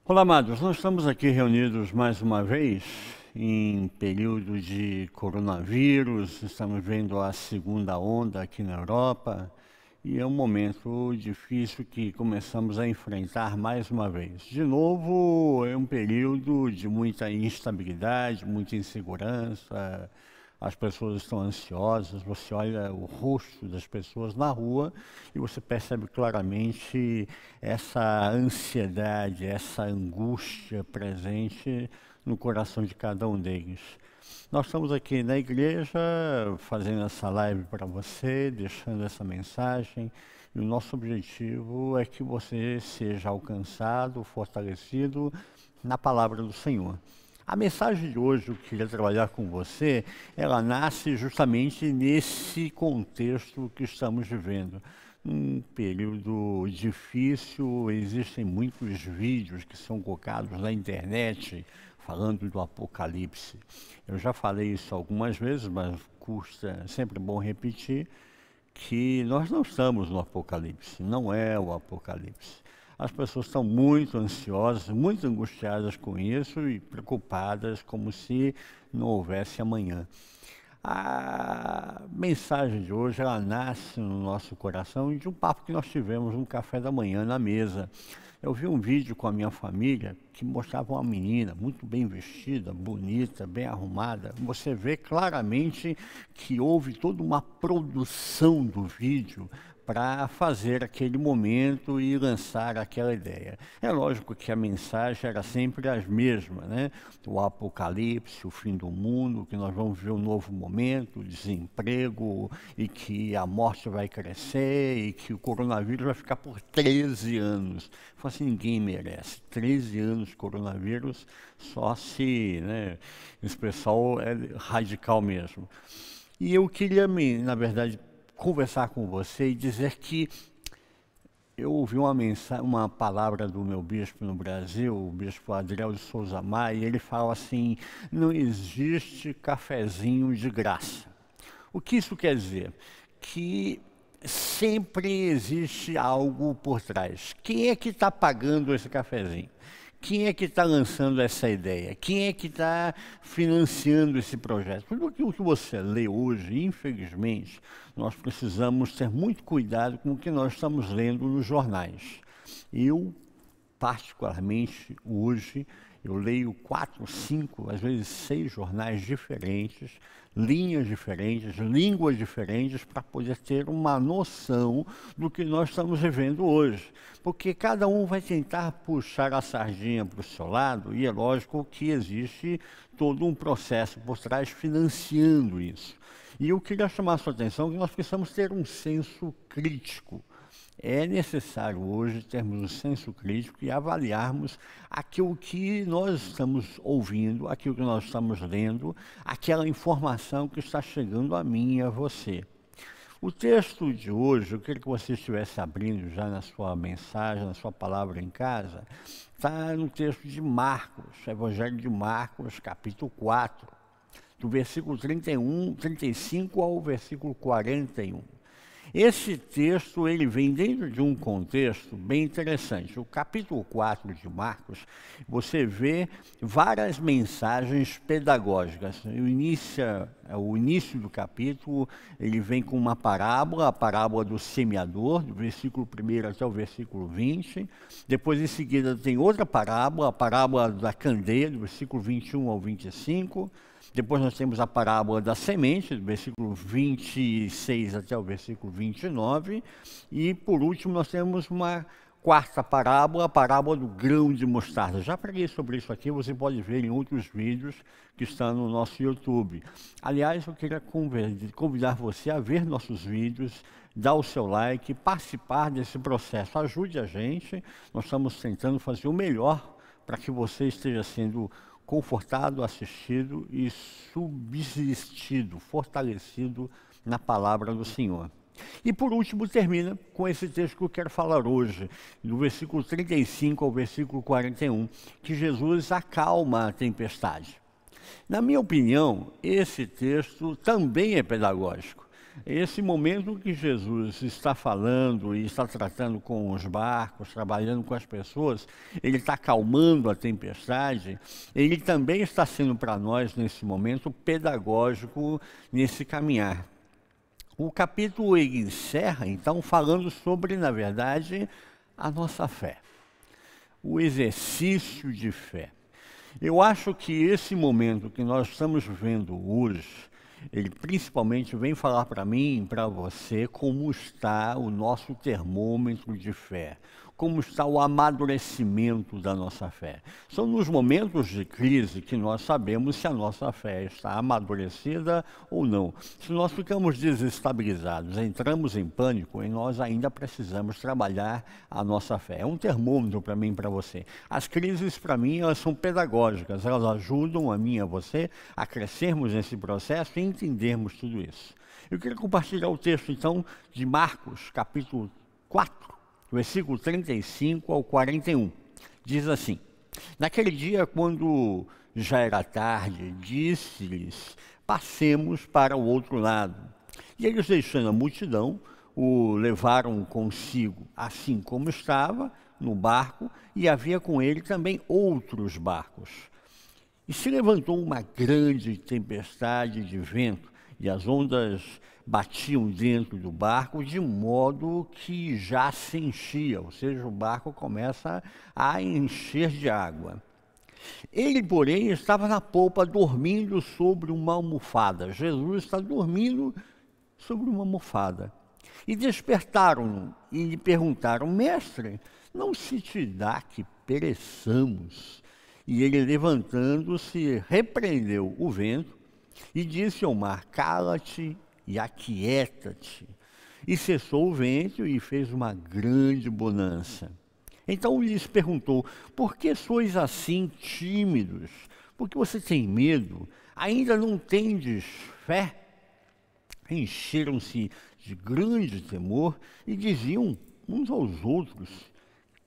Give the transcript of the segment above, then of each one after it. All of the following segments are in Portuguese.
Olá, amados. Nós estamos aqui reunidos mais uma vez em período de coronavírus. Estamos vendo a segunda onda aqui na Europa e é um momento difícil que começamos a enfrentar mais uma vez. De novo, é um período de muita instabilidade, muita insegurança. As pessoas estão ansiosas, você olha o rosto das pessoas na rua e você percebe claramente essa ansiedade, essa angústia presente no coração de cada um deles. Nós estamos aqui na igreja fazendo essa live para você, deixando essa mensagem. E o nosso objetivo é que você seja alcançado, fortalecido na palavra do Senhor. A mensagem de hoje, eu queria trabalhar com você, ela nasce justamente nesse contexto que estamos vivendo. Um período difícil, existem muitos vídeos que são colocados na internet falando do Apocalipse. Eu já falei isso algumas vezes, mas custa, sempre bom repetir, que nós não estamos no Apocalipse, não é o Apocalipse. As pessoas estão muito ansiosas, muito angustiadas com isso e preocupadas como se não houvesse amanhã. A mensagem de hoje, ela nasce no nosso coração de um papo que nós tivemos no café da manhã na mesa. Eu vi um vídeo com a minha família que mostrava uma menina muito bem vestida, bonita, bem arrumada. Você vê claramente que houve toda uma produção do vídeo para fazer aquele momento e lançar aquela ideia. É lógico que a mensagem era sempre as mesmas, né? O apocalipse, o fim do mundo, que nós vamos ver um novo momento, o desemprego, e que a morte vai crescer, e que o coronavírus vai ficar por 13 anos. Falei assim, ninguém merece. 13 anos de coronavírus, só se, né, esse pessoal é radical mesmo. E eu queria, na verdade, conversar com você e dizer que eu ouvi uma palavra do meu bispo no Brasil, o bispo Adriel de Souza Maia, e ele fala assim, não existe cafezinho de graça. O que isso quer dizer? Que sempre existe algo por trás. Quem é que está pagando esse cafezinho? Quem é que está lançando essa ideia? Quem é que está financiando esse projeto? Tudo aquilo que você lê hoje, infelizmente, nós precisamos ter muito cuidado com o que nós estamos lendo nos jornais. Eu, particularmente, hoje, eu leio 4, 5, às vezes 6 jornais diferentes, linhas diferentes, línguas diferentes, para poder ter uma noção do que nós estamos vivendo hoje. Porque cada um vai tentar puxar a sardinha para o seu lado, e é lógico que existe todo um processo por trás financiando isso. E eu queria chamar a sua atenção que nós precisamos ter um senso crítico. É necessário hoje termos um senso crítico e avaliarmos aquilo que nós estamos ouvindo, aquilo que nós estamos lendo, aquela informação que está chegando a mim e a você. O texto de hoje, eu queria que você estivesse abrindo já na sua mensagem, na sua palavra em casa, está no texto de Marcos, Evangelho de Marcos, capítulo 4, do versículo 35 ao versículo 41. Esse texto, ele vem dentro de um contexto bem interessante. O capítulo 4 de Marcos, você vê várias mensagens pedagógicas. O início do capítulo, ele vem com uma parábola, a parábola do semeador, do versículo 1 até o versículo 20. Depois, em seguida, tem outra parábola, a parábola da candeia, do versículo 21 ao 25. Depois nós temos a parábola da semente, do versículo 26 até o versículo 29. E, por último, nós temos uma quarta parábola, a parábola do grão de mostarda. Já preguei sobre isso aqui, você pode ver em outros vídeos que estão no nosso YouTube. Aliás, eu queria convidar você a ver nossos vídeos, dar o seu like, participar desse processo. Ajude a gente, nós estamos tentando fazer o melhor para que você esteja sendo confortado, assistido e subsistido, fortalecido na palavra do Senhor. E por último termina com esse texto que eu quero falar hoje, do versículo 35 ao versículo 41, que Jesus acalma a tempestade. Na minha opinião, esse texto também é pedagógico. Esse momento que Jesus está falando e está tratando com os barcos, trabalhando com as pessoas, ele está acalmando a tempestade, ele também está sendo para nós, nesse momento, pedagógico nesse caminhar. O capítulo ele encerra, então, falando sobre, na verdade, a nossa fé, o exercício de fé. Eu acho que esse momento que nós estamos vivendo hoje, ele principalmente vem falar para mim e para você como está o nosso termômetro de fé, como está o amadurecimento da nossa fé. São nos momentos de crise que nós sabemos se a nossa fé está amadurecida ou não. Se nós ficamos desestabilizados, entramos em pânico, e nós ainda precisamos trabalhar a nossa fé. É um termômetro para mim e para você. As crises, para mim, elas são pedagógicas, elas ajudam a mim e a você a crescermos nesse processo e entendermos tudo isso. Eu queria compartilhar o texto, então, de Marcos, capítulo 4, versículo 35 ao 41. Diz assim: naquele dia, quando já era tarde, disse-lhes: passemos para o outro lado. E eles, deixando a multidão, o levaram consigo, assim como estava, no barco, e havia com ele também outros barcos. E se levantou uma grande tempestade de vento, e as ondas batiam dentro do barco de modo que já se enchia, ou seja, o barco começa a encher de água. Ele, porém, estava na polpa dormindo sobre uma almofada. Jesus está dormindo sobre uma almofada. E despertaram-no e lhe perguntaram: mestre, não se te dá que pereçamos? E ele, levantando-se, repreendeu o vento e disse ao mar: cala-te e aquieta-te. E cessou o vento e fez uma grande bonança. Então lhes perguntou: por que sois assim tímidos? Por que você tem medo? Ainda não tendes fé? Encheram-se de grande temor e diziam uns aos outros: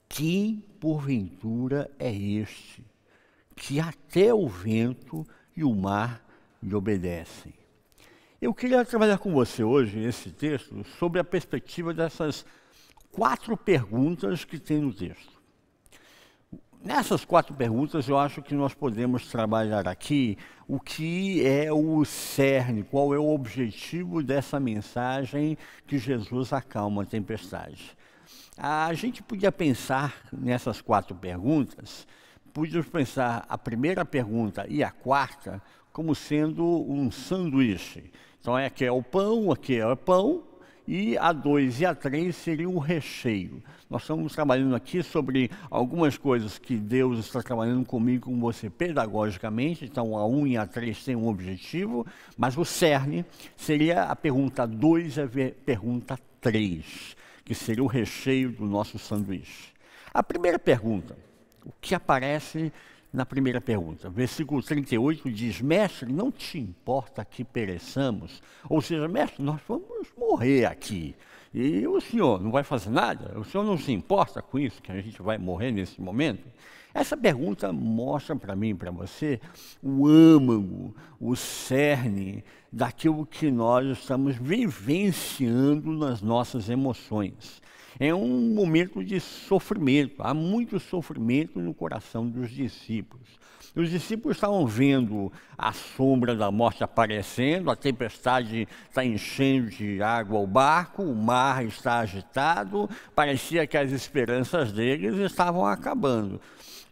quem porventura é este, que até o vento e o mar lhe obedecem? Eu queria trabalhar com você hoje, esse texto, sobre a perspectiva dessas 4 perguntas que tem no texto. Nessas 4 perguntas, eu acho que nós podemos trabalhar aqui o que é o cerne, qual é o objetivo dessa mensagem que Jesus acalma a tempestade. A gente podia pensar nessas 4 perguntas, podíamos pensar a primeira pergunta e a quarta como sendo um sanduíche. Então, aqui é o pão, aqui é o pão, e a 2 e a 3 seriam o recheio. Nós estamos trabalhando aqui sobre algumas coisas que Deus está trabalhando comigo, com você, pedagogicamente. Então, a 1 e a 3 têm um objetivo, mas o cerne seria a pergunta 2 e a pergunta 3, que seria o recheio do nosso sanduíche. A primeira pergunta, o que aparece na primeira pergunta? Versículo 38 diz: mestre, não te importa que pereçamos? Ou seja, mestre, nós vamos morrer aqui. E o senhor não vai fazer nada? O senhor não se importa com isso, que a gente vai morrer nesse momento? Essa pergunta mostra para mim e para você o âmago, o cerne daquilo que nós estamos vivenciando nas nossas emoções. É um momento de sofrimento, há muito sofrimento no coração dos discípulos. Os discípulos estavam vendo a sombra da morte aparecendo, a tempestade está enchendo de água o barco, o mar está agitado, parecia que as esperanças deles estavam acabando.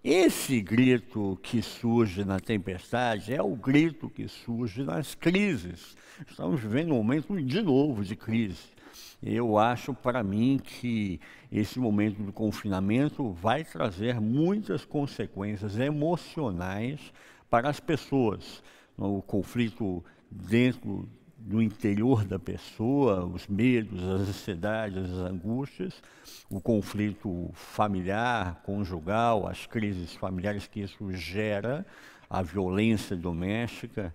Esse grito que surge na tempestade é o grito que surge nas crises. Estamos vivendo um momento de novo de crise. Eu acho, para mim, que esse momento do confinamento vai trazer muitas consequências emocionais para as pessoas. O conflito dentro do interior da pessoa, os medos, as ansiedades, as angústias, o conflito familiar, conjugal, as crises familiares que isso gera, a violência doméstica.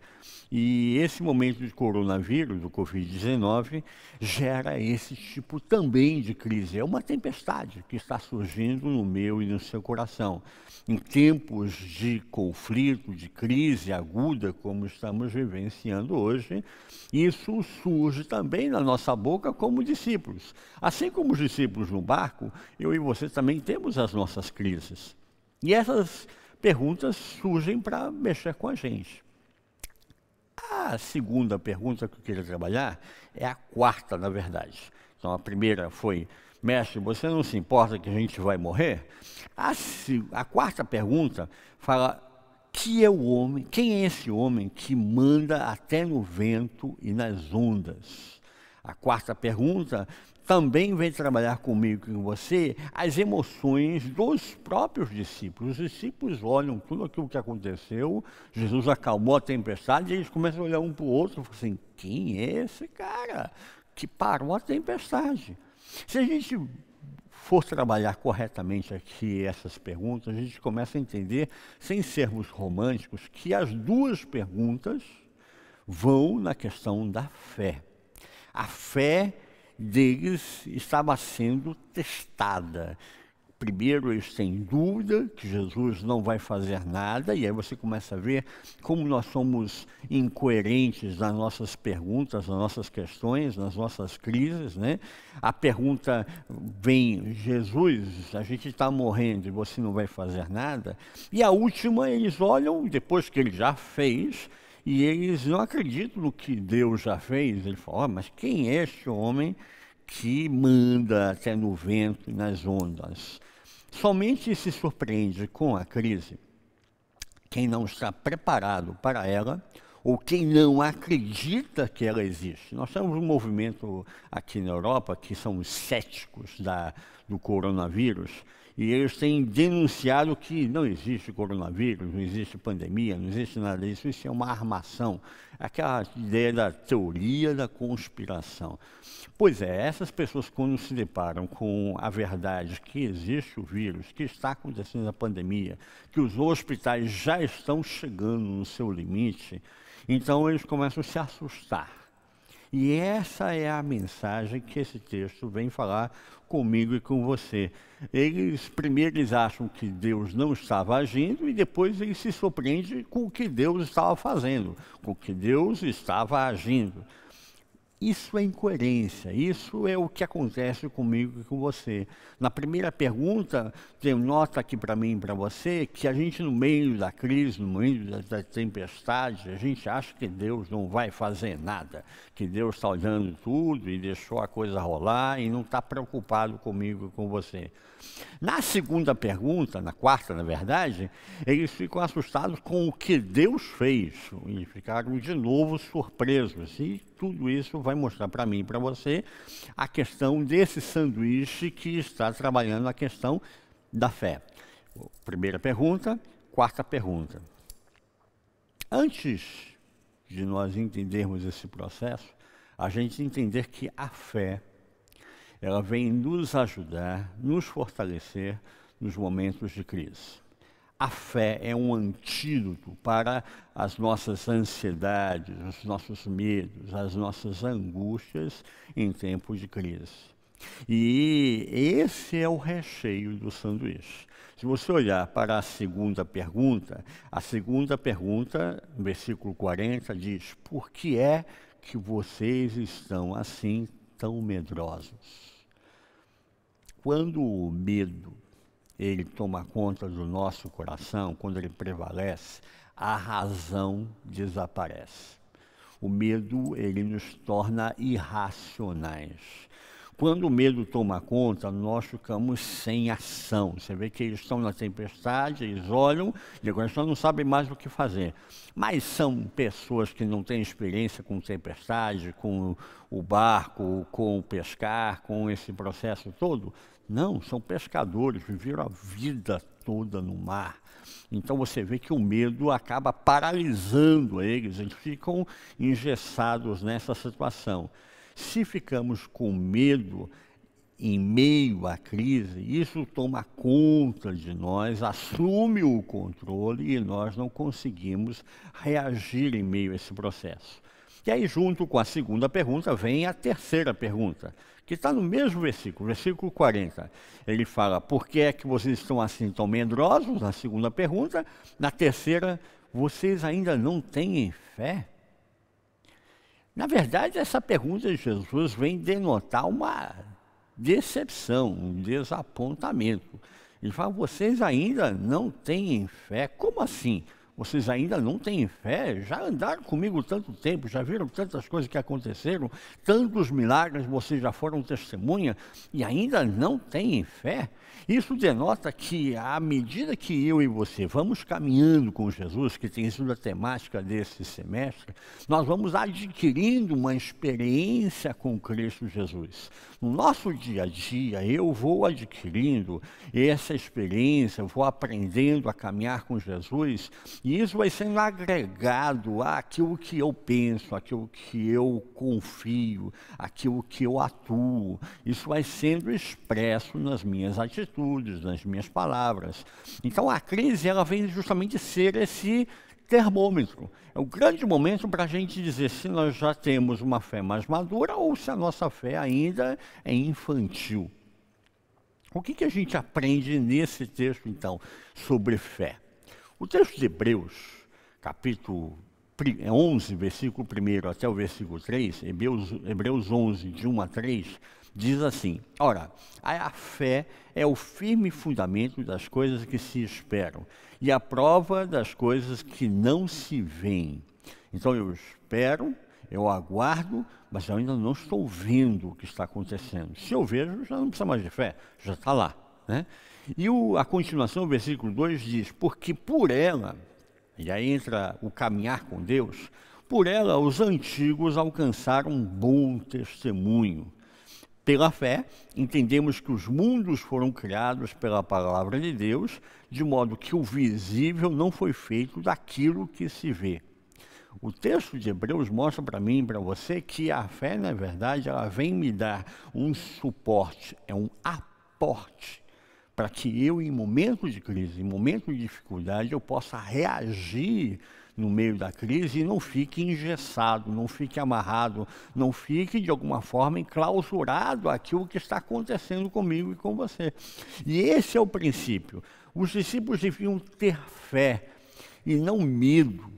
E esse momento de coronavírus, do Covid-19, gera esse tipo também de crise. É uma tempestade que está surgindo no meu e no seu coração. Em tempos de conflito, de crise aguda, como estamos vivenciando hoje, isso surge também na nossa boca como discípulos. Assim como os discípulos no barco, eu e você também temos as nossas crises. E essas perguntas surgem para mexer com a gente. A segunda pergunta que eu queria trabalhar é a quarta, na verdade. Então, a primeira foi: mestre, você não se importa que a gente vai morrer? A quarta pergunta fala: que é o homem, quem é esse homem que manda até no vento e nas ondas? A quarta pergunta também vem trabalhar comigo e com você as emoções dos próprios discípulos. Os discípulos olham tudo aquilo que aconteceu, Jesus acalmou a tempestade, e eles começam a olhar um para o outro e falam assim: quem é esse cara que parou a tempestade? Se a gente for trabalhar corretamente aqui essas perguntas, a gente começa a entender, sem sermos românticos, que as duas perguntas vão na questão da fé. A fé deles estava sendo testada. Primeiro, eles têm dúvida que Jesus não vai fazer nada, e aí você começa a ver como nós somos incoerentes nas nossas perguntas, nas nossas questões, nas nossas crises, né? A pergunta vem: Jesus, a gente está morrendo e você não vai fazer nada? E a última, eles olham, depois que ele já fez, e eles não acreditam no que Deus já fez. Ele fala: mas quem é este homem que manda até no vento e nas ondas? Somente se surpreende com a crise quem não está preparado para ela ou quem não acredita que ela existe. Nós temos um movimento aqui na Europa que são os céticos do coronavírus, e eles têm denunciado que não existe coronavírus, não existe pandemia, não existe nada disso, isso é uma armação, aquela ideia da teoria da conspiração. Pois é, essas pessoas, quando se deparam com a verdade que existe o vírus, que está acontecendo a pandemia, que os hospitais já estão chegando no seu limite, então eles começam a se assustar. E essa é a mensagem que esse texto vem falar comigo e com você. Primeiro eles acham que Deus não estava agindo, e depois eles se surpreendem com o que Deus estava fazendo, com o que Deus estava agindo. Isso é incoerência, isso é o que acontece comigo e com você. Na primeira pergunta, nota aqui para mim e para você que a gente, no meio da crise, no meio da tempestade, a gente acha que Deus não vai fazer nada, que Deus está olhando tudo e deixou a coisa rolar e não está preocupado comigo e com você. Na segunda pergunta, na quarta, na verdade, eles ficam assustados com o que Deus fez e ficaram de novo surpresos. E tudo isso vai mostrar para mim e para você a questão desse sanduíche que está trabalhando a questão da fé. Primeira pergunta, quarta pergunta. Antes de nós entendermos esse processo, a gente entender que a fé, ela vem nos ajudar, nos fortalecer nos momentos de crise. A fé é um antídoto para as nossas ansiedades, os nossos medos, as nossas angústias em tempos de crise. E esse é o recheio do sanduíche. Se você olhar para a segunda pergunta, no versículo 40, diz: por que é que vocês estão assim tão medrosos? Quando o medo ele toma conta do nosso coração, quando ele prevalece, a razão desaparece. O medo, ele nos torna irracionais. Quando o medo toma conta, nós ficamos sem ação. Você vê que eles estão na tempestade, eles olham e agora só não sabem mais o que fazer. Mas são pessoas que não têm experiência com tempestade, com o barco, com o pescar, com esse processo todo. Não, são pescadores, viveram a vida toda no mar. Então você vê que o medo acaba paralisando eles ficam engessados nessa situação. Se ficamos com medo, em meio à crise, isso toma conta de nós, assume o controle e nós não conseguimos reagir em meio a esse processo. E aí, junto com a segunda pergunta, vem a terceira pergunta, que está no mesmo versículo, versículo 40. Ele fala, por que é que vocês estão assim tão medrosos? Na segunda pergunta. Na terceira, vocês ainda não têm fé? Na verdade, essa pergunta de Jesus vem denotar uma decepção, um desapontamento. Ele fala, vocês ainda não têm fé? Como assim? Vocês ainda não têm fé? Já andaram comigo tanto tempo, já viram tantas coisas que aconteceram, tantos milagres, vocês já foram testemunha e ainda não têm fé? Isso denota que, à medida que eu e você vamos caminhando com Jesus, que tem sido a temática desse semestre, nós vamos adquirindo uma experiência com Cristo Jesus. No nosso dia a dia, eu vou adquirindo essa experiência, vou aprendendo a caminhar com Jesus, e isso vai sendo agregado àquilo que eu penso, àquilo que eu confio, àquilo que eu atuo. Isso vai sendo expresso nas minhas atitudes, nas minhas palavras. Então a crise, ela vem justamente ser esse termômetro. É o grande momento para a gente dizer se nós já temos uma fé mais madura ou se a nossa fé ainda é infantil. O que a gente aprende nesse texto, então, sobre fé? O texto de Hebreus, capítulo 11, versículo 1 até o versículo 3, Hebreus 11, de 1 a 3, diz assim, ora, a fé é o firme fundamento das coisas que se esperam e a prova das coisas que não se veem. Então eu espero, eu aguardo, mas eu ainda não estou vendo o que está acontecendo. Se eu vejo, já não precisa mais de fé, já está lá, né? E a continuação, o versículo 2 diz, porque por ela, e aí entra o caminhar com Deus, por ela os antigos alcançaram um bom testemunho. Pela fé, entendemos que os mundos foram criados pela palavra de Deus, de modo que o visível não foi feito daquilo que se vê. O texto de Hebreus mostra para mim e para você que a fé, na verdade, ela vem me dar um suporte, é um aporte, para que eu, em momentos de crise, em momentos de dificuldade, eu possa reagir no meio da crise e não fique engessado, não fique amarrado, não fique, de alguma forma, enclausurado àquilo que está acontecendo comigo e com você. E esse é o princípio. Os discípulos deviam ter fé e não medo.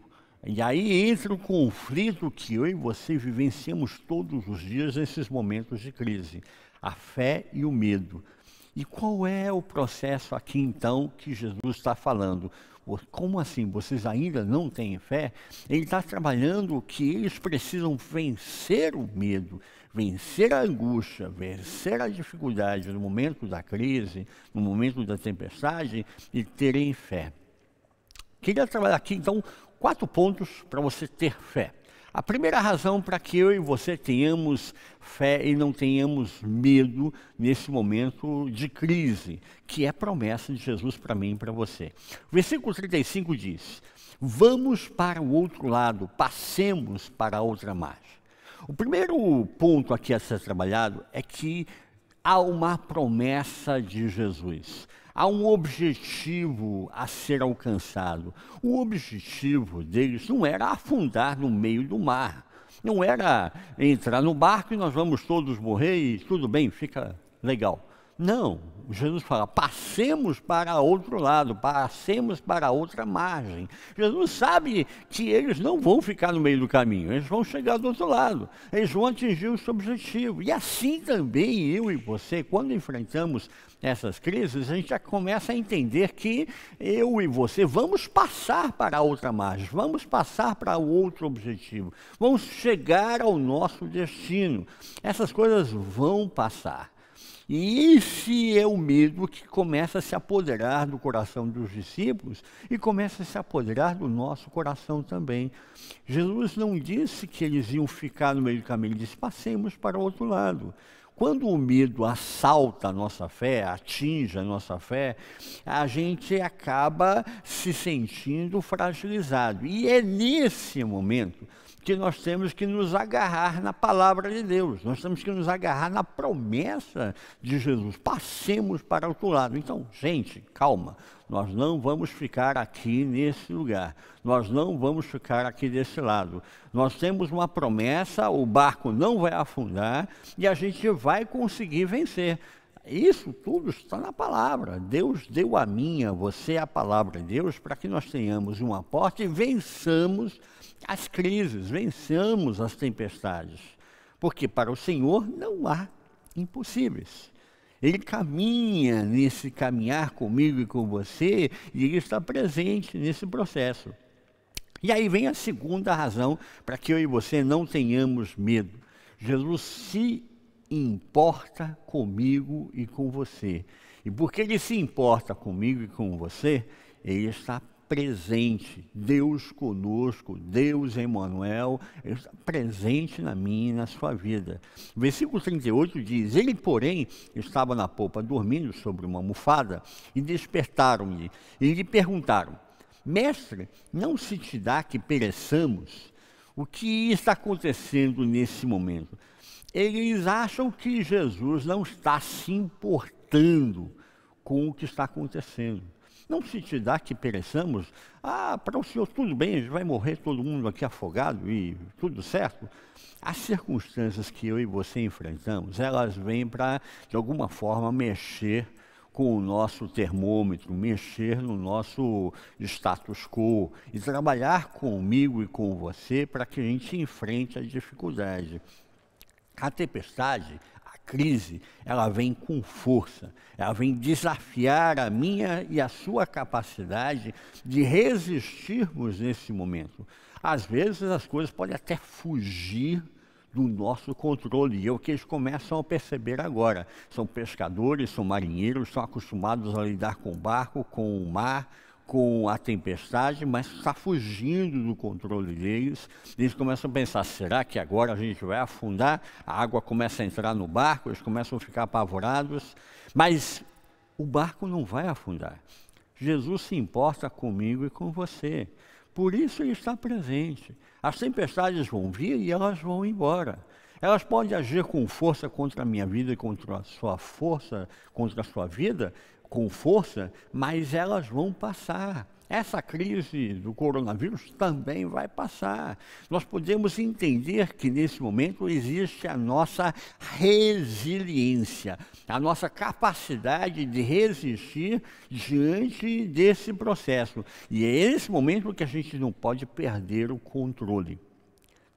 E aí entra o conflito que eu e você vivenciamos todos os dias nesses momentos de crise. A fé e o medo. E qual é o processo aqui, então, que Jesus está falando? Como assim? Vocês ainda não têm fé? Ele está trabalhando que eles precisam vencer o medo, vencer a angústia, vencer a dificuldade no momento da crise, no momento da tempestade e terem fé. Queria trabalhar aqui, então, 4 pontos para você ter fé. A primeira razão para que eu e você tenhamos fé e não tenhamos medo nesse momento de crise, que é a promessa de Jesus para mim e para você. O versículo 35 diz, vamos para o outro lado, passemos para a outra margem. O primeiro ponto aqui a ser trabalhado é que há uma promessa de Jesus. Há um objetivo a ser alcançado. O objetivo deles não era afundar no meio do mar. Não era entrar no barco e nós vamos todos morrer e tudo bem, fica legal. Não, Jesus fala, passemos para outro lado, passemos para outra margem. Jesus sabe que eles não vão ficar no meio do caminho, eles vão chegar do outro lado, eles vão atingir o seu objetivo. E assim também eu e você, quando enfrentamos essas crises, a gente já começa a entender que eu e você vamos passar para a outra margem, vamos passar para o outro objetivo, vamos chegar ao nosso destino. Essas coisas vão passar. E esse é o medo que começa a se apoderar do coração dos discípulos e começa a se apoderar do nosso coração também. Jesus não disse que eles iam ficar no meio do caminho, ele disse, passemos para o outro lado. Quando o medo assalta a nossa fé, atinge a nossa fé, a gente acaba se sentindo fragilizado. E é nesse momento que nós temos que nos agarrar na palavra de Deus, nós temos que nos agarrar na promessa de Jesus. Passemos para o outro lado. Então, gente, calma, nós não vamos ficar aqui nesse lugar, nós não vamos ficar aqui desse lado. Nós temos uma promessa, o barco não vai afundar e a gente vai conseguir vencer. Isso tudo está na palavra. Deus deu a mim, a você, a palavra de Deus, para que nós tenhamos uma porta e vençamos as crises, vençamos as tempestades. Porque para o Senhor não há impossíveis. Ele caminha nesse caminhar comigo e com você, e Ele está presente nesse processo. E aí vem a segunda razão para que eu e você não tenhamos medo. Jesus se importa comigo e com você. E porque Ele se importa comigo e com você, Ele está presente. Deus conosco, Deus Emmanuel, Ele está presente na minha e na sua vida. O versículo 38 diz: Ele, porém, estava na popa dormindo sobre uma almofada, e despertaram-lhe, e lhe perguntaram: Mestre, não se te dá que pereçamos? O que está acontecendo nesse momento? Eles acham que Jesus não está se importando com o que está acontecendo. Não se te dá que pereçamos? Para o Senhor tudo bem, a gente vai morrer todo mundo aqui afogado e tudo certo? As circunstâncias que eu e você enfrentamos, elas vêm para, de alguma forma, mexer com o nosso termômetro, mexer no nosso status quo e trabalhar comigo e com você para que a gente enfrente a dificuldade. A tempestade, a crise, ela vem com força, ela vem desafiar a minha e a sua capacidade de resistirmos nesse momento. Às vezes as coisas podem até fugir do nosso controle, e é o que eles começam a perceber agora. São pescadores, são marinheiros, estão acostumados a lidar com o barco, com o mar, com a tempestade, mas está fugindo do controle deles. Eles começam a pensar: será que agora a gente vai afundar? A água começa a entrar no barco, eles começam a ficar apavorados, mas o barco não vai afundar. Jesus se importa comigo e com você. Por isso Ele está presente. As tempestades vão vir e elas vão embora. Elas podem agir com força contra a minha vida e contra a sua força, contra a sua vida, com força, mas elas vão passar. Essa crise do coronavírus também vai passar. Nós podemos entender que nesse momento existe a nossa resiliência, a nossa capacidade de resistir diante desse processo. E é esse momento que a gente não pode perder o controle.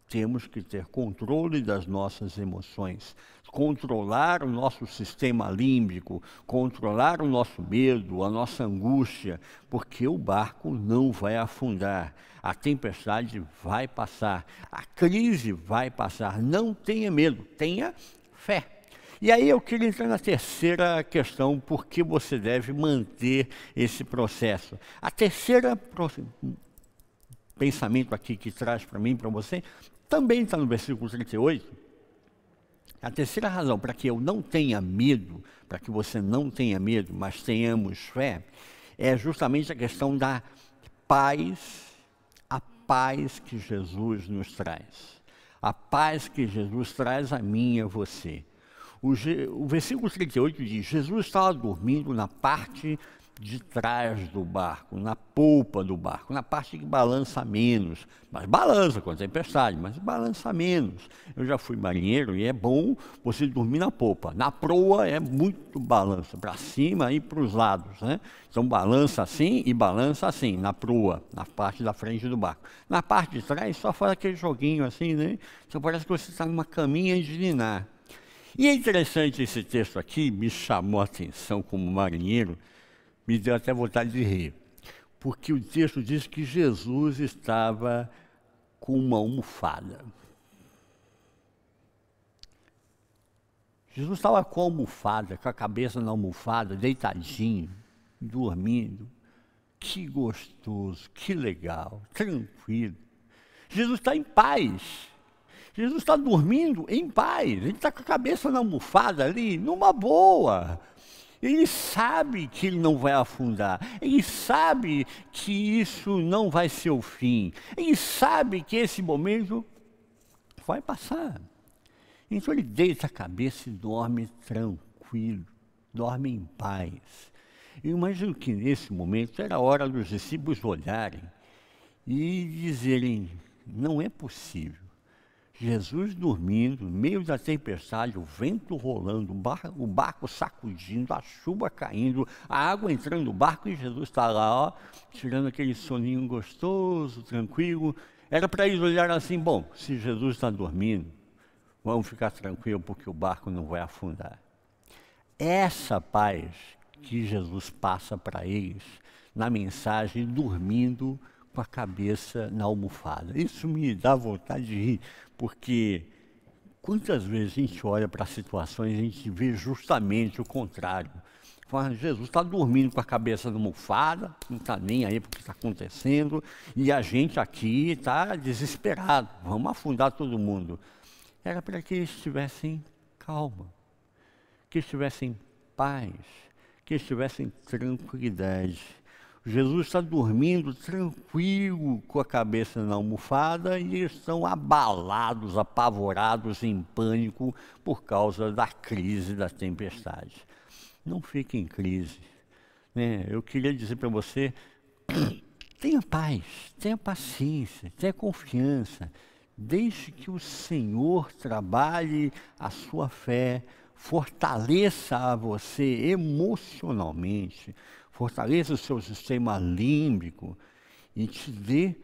Temos que ter controle das nossas emoções, controlar o nosso sistema límbico, controlar o nosso medo, a nossa angústia, porque o barco não vai afundar, a tempestade vai passar, a crise vai passar. Não tenha medo, tenha fé. E aí eu queria entrar na terceira questão: por que você deve manter esse processo? A terceira pensamento aqui que traz para mim, para você, também está no versículo 38. A terceira razão para que eu não tenha medo, para que você não tenha medo, mas tenhamos fé, é justamente a questão da paz, a paz que Jesus nos traz. A paz que Jesus traz a mim e a você. O versículo 38 diz: Jesus estava dormindo na parte de trás do barco, na polpa do barco, na parte que balança menos, mas balança com a tempestade, mas balança menos. Eu já fui marinheiro e é bom você dormir na polpa. Na proa é muito balança, para cima e para os lados, né? Então balança assim e balança assim, na proa, na parte da frente do barco. Na parte de trás só faz aquele joguinho assim, né? Então parece que você está numa caminha de ninar. E é interessante esse texto aqui, me chamou a atenção como marinheiro, me deu até vontade de rir, porque o texto diz que Jesus estava com uma almofada. Jesus estava com a almofada, com a cabeça na almofada, deitadinho, dormindo. Que gostoso, que legal, tranquilo. Jesus está em paz. Jesus está dormindo em paz. Ele está com a cabeça na almofada ali, numa boa. Ele sabe que ele não vai afundar. Ele sabe que isso não vai ser o fim. Ele sabe que esse momento vai passar. Então ele deita a cabeça e dorme tranquilo, dorme em paz. Eu imagino que nesse momento era hora dos discípulos olharem e dizerem, não é possível. Jesus dormindo, no meio da tempestade, o vento rolando, o barco sacudindo, a chuva caindo, a água entrando no barco e Jesus está lá, ó, tirando aquele soninho gostoso, tranquilo. Era para eles olharem assim, bom, se Jesus está dormindo, vamos ficar tranquilos porque o barco não vai afundar. Essa paz que Jesus passa para eles na mensagem, dormindo com a cabeça na almofada. Isso me dá vontade de rir, porque quantas vezes a gente olha para situações e a gente vê justamente o contrário. Fala, Jesus está dormindo com a cabeça na almofada, não está nem aí para o que está acontecendo, e a gente aqui está desesperado, vamos afundar todo mundo. Era para que eles tivessem calma, que eles tivessem paz, que eles tivessem tranquilidade. Jesus está dormindo tranquilo com a cabeça na almofada e eles estão abalados, apavorados, em pânico por causa da crise, da tempestade. Não fique em crise, né? Eu queria dizer para você, tenha paz, tenha paciência, tenha confiança. Deixe que o Senhor trabalhe a sua fé, fortaleça a você emocionalmente, fortaleça o seu sistema límbico e te dê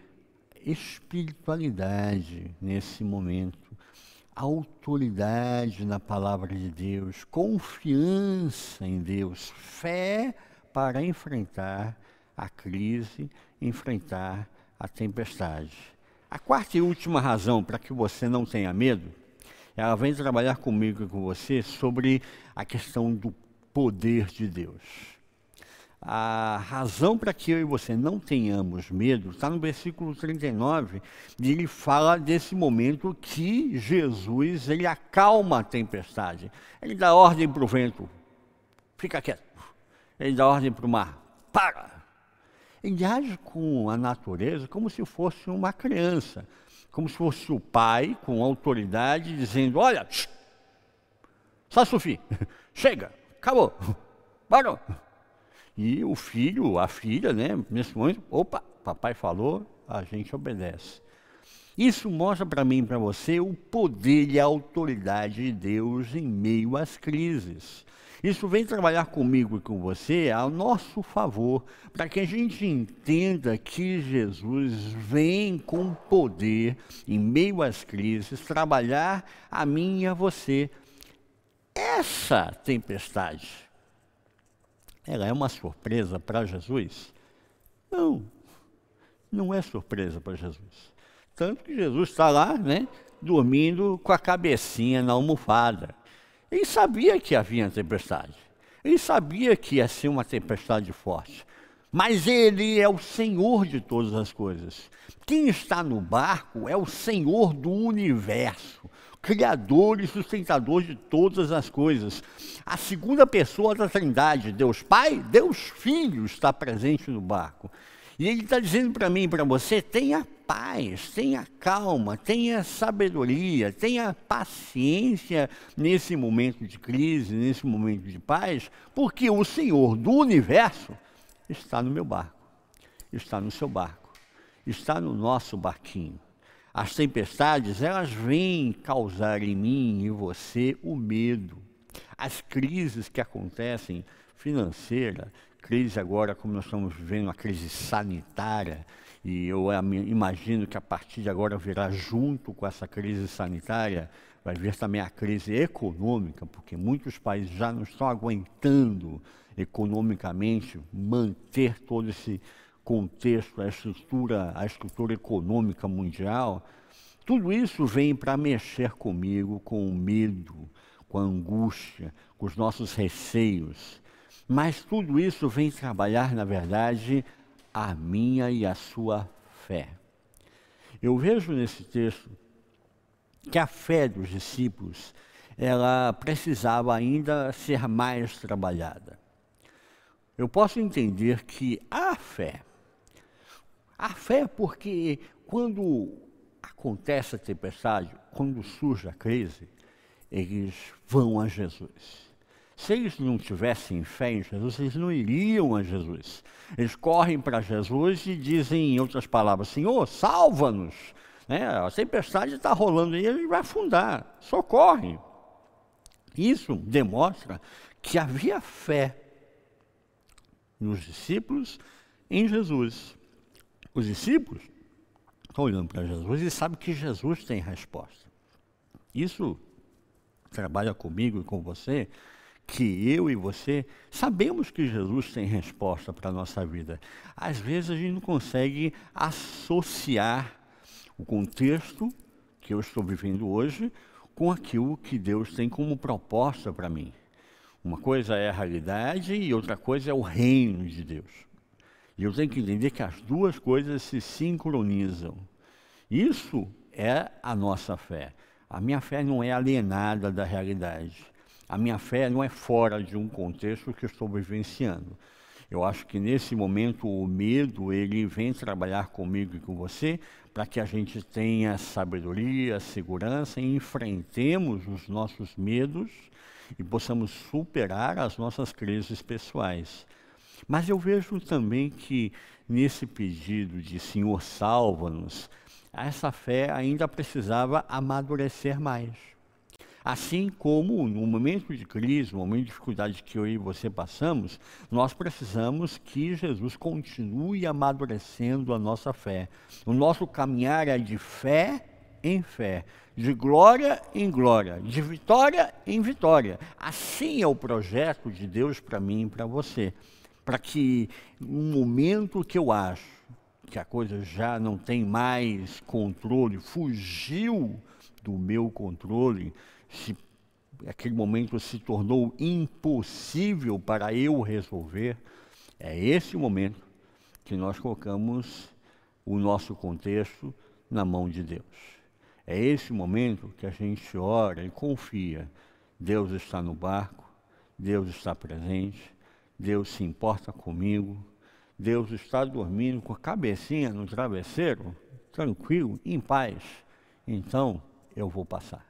espiritualidade nesse momento, autoridade na palavra de Deus, confiança em Deus, fé para enfrentar a crise, enfrentar a tempestade. A quarta e última razão para que você não tenha medo, ela vem trabalhar comigo e com você sobre a questão do poder de Deus. A razão para que eu e você não tenhamos medo está no versículo 39, e ele fala desse momento que Jesus, ele acalma a tempestade. Ele dá ordem para o vento, fica quieto. Ele dá ordem para o mar, para. Ele age com a natureza como se fosse uma criança, como se fosse o pai com autoridade dizendo, olha, só Sofia, chega, acabou, parou. E o filho, a filha, né, nesse momento, opa, papai falou, a gente obedece. Isso mostra para mim e para você o poder e a autoridade de Deus em meio às crises. Isso vem trabalhar comigo e com você ao nosso favor, para que a gente entenda que Jesus vem com poder em meio às crises, trabalhar a mim e a você. Essa tempestade, ela é uma surpresa para Jesus? Não, não é surpresa para Jesus. Tanto que Jesus está lá, né, dormindo com a cabecinha na almofada. Ele sabia que havia tempestade. Ele sabia que ia ser uma tempestade forte. Mas ele é o Senhor de todas as coisas. Quem está no barco é o Senhor do universo, Criador e sustentador de todas as coisas. A segunda pessoa da Trindade, Deus Pai, Deus Filho, está presente no barco. E ele está dizendo para mim e para você, tenha paz, tenha calma, tenha sabedoria, tenha paciência nesse momento de crise, nesse momento de paz, porque o Senhor do universo está no meu barco, está no seu barco, está no nosso barquinho. As tempestades, elas vêm causar em mim e em você o medo. As crises que acontecem, financeira, crise agora, como nós estamos vivendo, uma crise sanitária, e eu imagino que a partir de agora virá junto com essa crise sanitária, vai vir também a crise econômica, porque muitos países já não estão aguentando economicamente manter todo esse contexto, a estrutura econômica mundial. Tudo isso vem para mexer comigo, com o medo, com a angústia, com os nossos receios. Mas tudo isso vem trabalhar, na verdade, a minha e a sua fé. Eu vejo nesse texto que a fé dos discípulos, ela precisava ainda ser mais trabalhada. Eu posso entender que a fé porque quando a acontece a tempestade, quando surge a crise, eles vão a Jesus. Se eles não tivessem fé em Jesus, eles não iriam a Jesus. Eles correm para Jesus e dizem, em outras palavras, Senhor, salva-nos. Né? A tempestade está rolando e ele vai afundar. Socorre. Isso demonstra que havia fé nos discípulos em Jesus. Os discípulos estão olhando para Jesus e sabem que Jesus tem resposta. Isso trabalha comigo e com você, que eu e você sabemos que Jesus tem resposta para a nossa vida. Às vezes a gente não consegue associar o contexto que eu estou vivendo hoje com aquilo que Deus tem como proposta para mim. Uma coisa é a realidade e outra coisa é o reino de Deus. E eu tenho que entender que as duas coisas se sincronizam. Isso é a nossa fé. A minha fé não é alienada da realidade. A minha fé não é fora de um contexto que eu estou vivenciando. Eu acho que nesse momento o medo, ele vem trabalhar comigo e com você para que a gente tenha sabedoria, segurança e enfrentemos os nossos medos e possamos superar as nossas crises pessoais. Mas eu vejo também que nesse pedido de Senhor, salva-nos, essa fé ainda precisava amadurecer mais. Assim como no momento de crise, no momento de dificuldade que eu e você passamos, nós precisamos que Jesus continue amadurecendo a nossa fé. O nosso caminhar é de fé em fé, de glória em glória, de vitória em vitória. Assim é o projeto de Deus para mim e para você. Para que no momento que eu acho que a coisa já não tem mais controle, fugiu do meu controle, se aquele momento se tornou impossível para eu resolver, é esse o momento que nós colocamos o nosso contexto na mão de Deus. É esse o momento que a gente ora e confia. Deus está no barco, Deus está presente, Deus se importa comigo, Deus está dormindo com a cabecinha no travesseiro, tranquilo, em paz. Então, eu vou passar.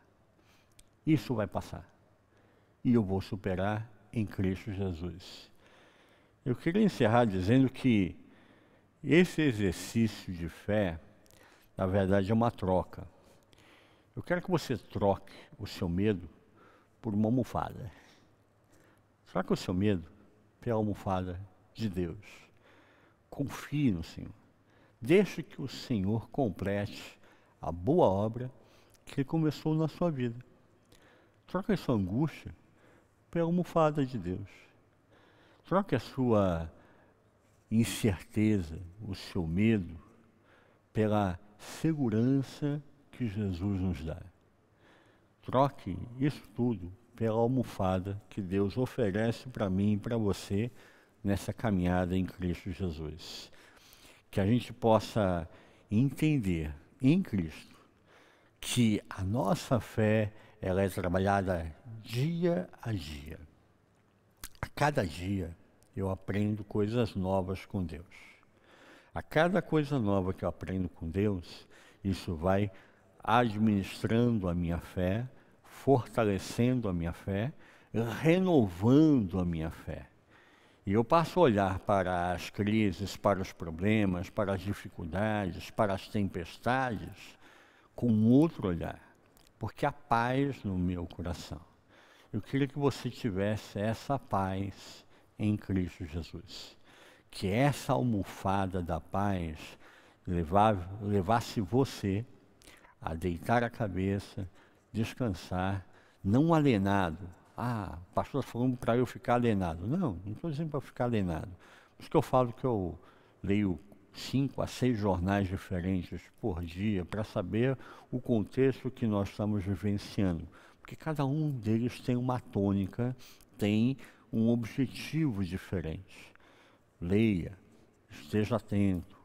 Isso vai passar. E eu vou superar em Cristo Jesus. Eu queria encerrar dizendo que esse exercício de fé, na verdade, é uma troca. Eu quero que você troque o seu medo por uma almofada. Troque o seu medo pela almofada de Deus. Confie no Senhor. Deixe que o Senhor complete a boa obra que Ele começou na sua vida. Troque a sua angústia pela almofada de Deus. Troque a sua incerteza, o seu medo, pela segurança que Jesus nos dá. Troque isso tudo pela almofada que Deus oferece para mim e para você nessa caminhada em Cristo Jesus. Que a gente possa entender em Cristo que a nossa fé ela é trabalhada dia a dia. A cada dia eu aprendo coisas novas com Deus. A cada coisa nova que eu aprendo com Deus, isso vai administrando a minha fé, fortalecendo a minha fé, renovando a minha fé. E eu passo a olhar para as crises, para os problemas, para as dificuldades, para as tempestades, com um outro olhar, porque há paz no meu coração. Eu queria que você tivesse essa paz em Cristo Jesus. Que essa almofada da paz levasse você a deitar a cabeça, descansar, não alienado. Ah, o pastor falando para eu ficar alienado. Não estou dizendo para ficar alienado. Por isso que eu falo que eu leio 5 a 6 jornais diferentes por dia para saber o contexto que nós estamos vivenciando. Porque cada um deles tem uma tônica, tem um objetivo diferente. Leia, esteja atento,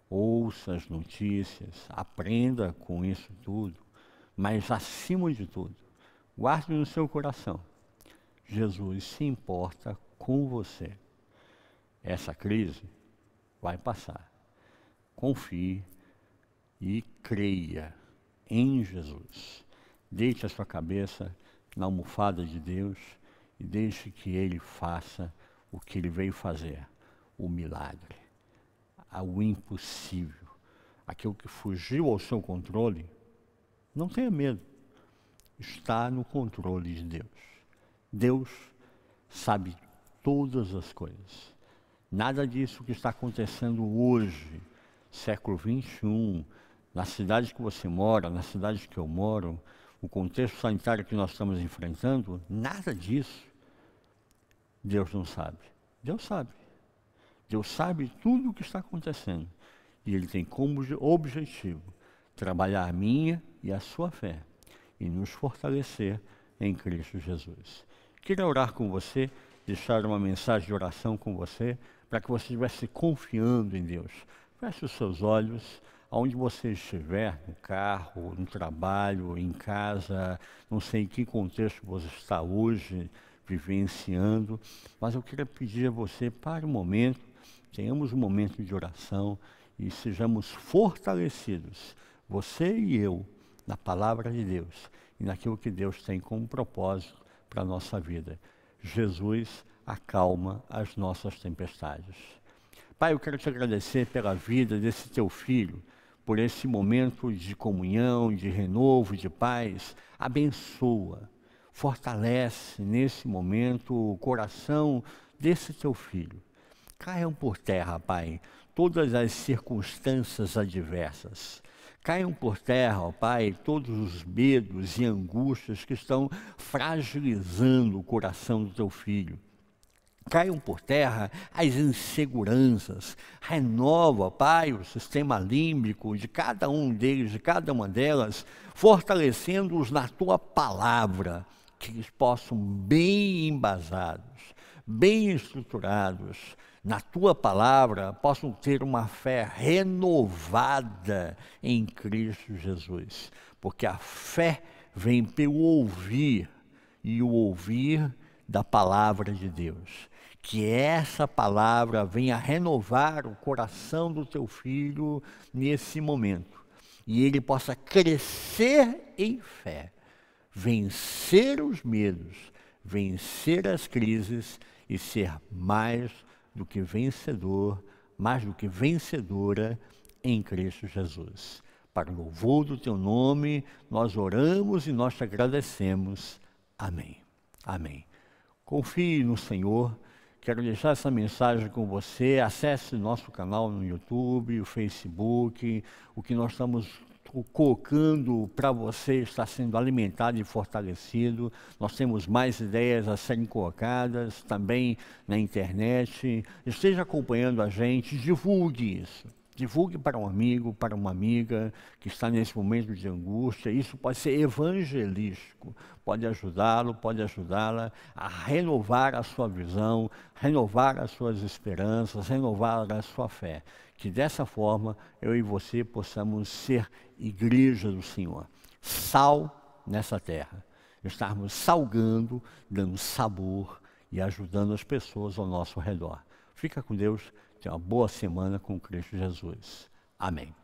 ouça as notícias, aprenda com isso tudo, mas acima de tudo, guarde no seu coração, Jesus se importa com você. Essa crise vai passar. Confie e creia. em Jesus. Deite a sua cabeça na almofada de Deus e deixe que Ele faça o que Ele veio fazer, o milagre, o impossível, aquilo que fugiu ao seu controle. Não tenha medo, está no controle de Deus. Deus sabe todas as coisas. Nada disso que está acontecendo hoje, século XXI, na cidade que você mora, na cidade que eu moro, o contexto sanitário que nós estamos enfrentando, nada disso Deus não sabe. Deus sabe. Deus sabe tudo o que está acontecendo. E Ele tem como objetivo trabalhar a minha e a sua fé e nos fortalecer em Cristo Jesus. Queria orar com você, deixar uma mensagem de oração com você, para que você estivesse confiando em Deus. Feche os seus olhos, aonde você estiver, no carro, no trabalho, em casa, não sei em que contexto você está hoje vivenciando, mas eu queria pedir a você, para o momento, tenhamos um momento de oração e sejamos fortalecidos, você e eu, na palavra de Deus e naquilo que Deus tem como propósito para a nossa vida. Jesus acalma as nossas tempestades. Pai, eu quero te agradecer pela vida desse teu filho, por esse momento de comunhão, de renovo, de paz. Abençoa, fortalece nesse momento o coração desse teu filho. Caiam por terra, Pai, todas as circunstâncias adversas. Caiam por terra, ó Pai, todos os medos e angústias que estão fragilizando o coração do teu filho. Caiam por terra as inseguranças. Renova, Pai, o sistema límbico de cada um deles, de cada uma delas, fortalecendo-os na tua palavra, que eles possam, bem embasados, bem estruturados, na tua palavra, possam ter uma fé renovada em Cristo Jesus. Porque a fé vem pelo ouvir, e o ouvir da palavra de Deus. Que essa palavra venha renovar o coração do teu filho nesse momento. E ele possa crescer em fé, vencer os medos, vencer as crises e ser mais do que vencedor, mais do que vencedora em Cristo Jesus. Para o louvor do teu nome, nós oramos e nós te agradecemos. Amém. Amém. Confie no Senhor. Quero deixar essa mensagem com você. Acesse o nosso canal no YouTube, o Facebook. O que nós estamos colocando para você está sendo alimentado e fortalecido. Nós temos mais ideias a serem colocadas também na internet. Esteja acompanhando a gente, divulgue isso. Divulgue para um amigo, para uma amiga que está nesse momento de angústia. Isso pode ser evangelístico, pode ajudá-lo, pode ajudá-la a renovar a sua visão, renovar as suas esperanças, renovar a sua fé. Que dessa forma eu e você possamos ser igreja do Senhor, sal nessa terra, estarmos salgando, dando sabor e ajudando as pessoas ao nosso redor. Fica com Deus. Tenha uma boa semana com Cristo Jesus. Amém.